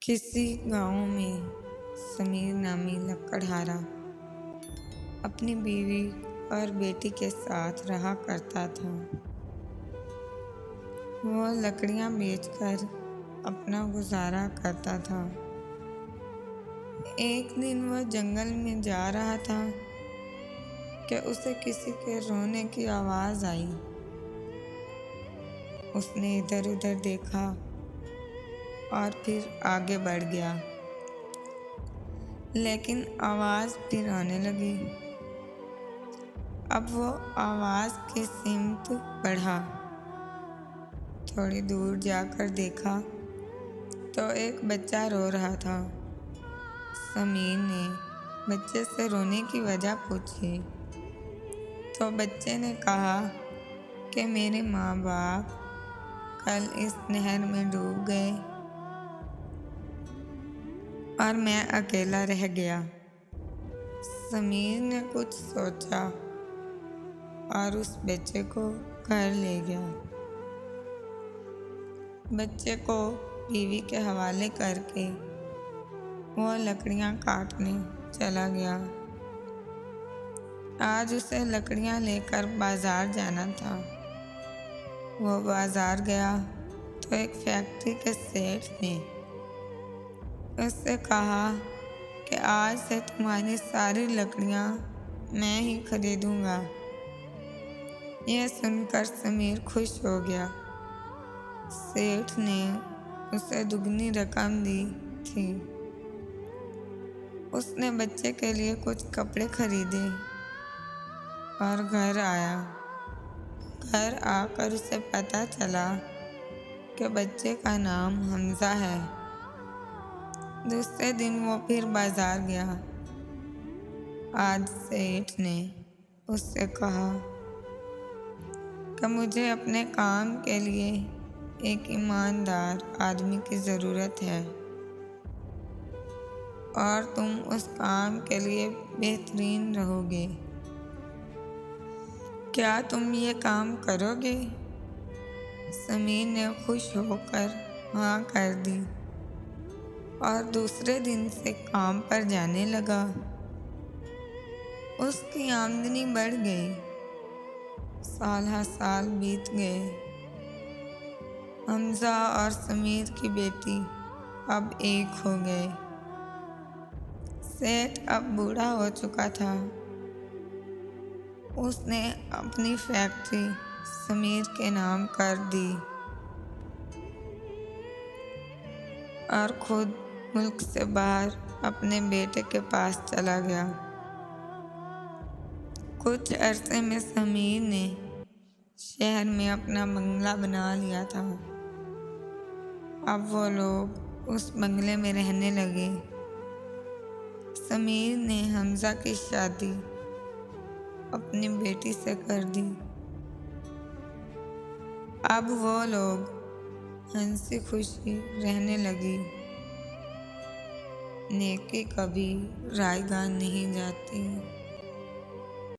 किसी गांव में समीर नामी लकड़हारा अपनी बीवी और बेटी के साथ रहा करता था। वो लकड़ियां बेचकर अपना गुजारा करता था। एक दिन वह जंगल में जा रहा था कि उसे किसी के रोने की आवाज़ आई। उसने इधर उधर देखा और फिर आगे बढ़ गया, लेकिन आवाज़ फिर आने लगी। अब वो आवाज़ की सिमत बढ़ा। थोड़ी दूर जाकर देखा तो एक बच्चा रो रहा था। समीर ने बच्चे से रोने की वजह पूछी तो बच्चे ने कहा कि मेरे माँ बाप कल इस नहर में डूब गए और मैं अकेला रह गया। समीर ने कुछ सोचा और उस बच्चे को घर ले गया। बच्चे को बीवी के हवाले करके वो लकड़ियां काटने चला गया। आज उसे लकड़ियां लेकर बाजार जाना था। वो बाजार गया तो एक फैक्ट्री के सेठ ने उससे कहा कि आज से तुम्हारी सारी लकड़ियां मैं ही खरीदूंगा। यह सुनकर समीर खुश हो गया। सेठ ने उसे दुगनी रकम दी थी। उसने बच्चे के लिए कुछ कपड़े खरीदे और घर आया। घर आकर उसे पता चला कि बच्चे का नाम हमजा है। दूसरे दिन वो फिर बाजार गया। आज सेठ ने उससे कहा कि मुझे अपने काम के लिए एक ईमानदार आदमी की ज़रूरत है और तुम उस काम के लिए बेहतरीन रहोगे। क्या तुम ये काम करोगे? समीर ने खुश होकर हाँ कर दी और दूसरे दिन से काम पर जाने लगा। उसकी आमदनी बढ़ गई। साल हर साल बीत गए। हमजा और समीर की बेटी अब एक हो गए। सेठ अब बूढ़ा हो चुका था। उसने अपनी फैक्ट्री समीर के नाम कर दी और खुद मुल्क से बाहर अपने बेटे के पास चला गया। कुछ अरसे में समीर ने शहर में अपना बंगला बना लिया था। अब वो लोग उस बंगले में रहने लगे। समीर ने हमजा की शादी अपनी बेटी से कर दी। अब वो लोग हंसी खुशी रहने लगी। नेकी कभी रायगान नहीं जाती।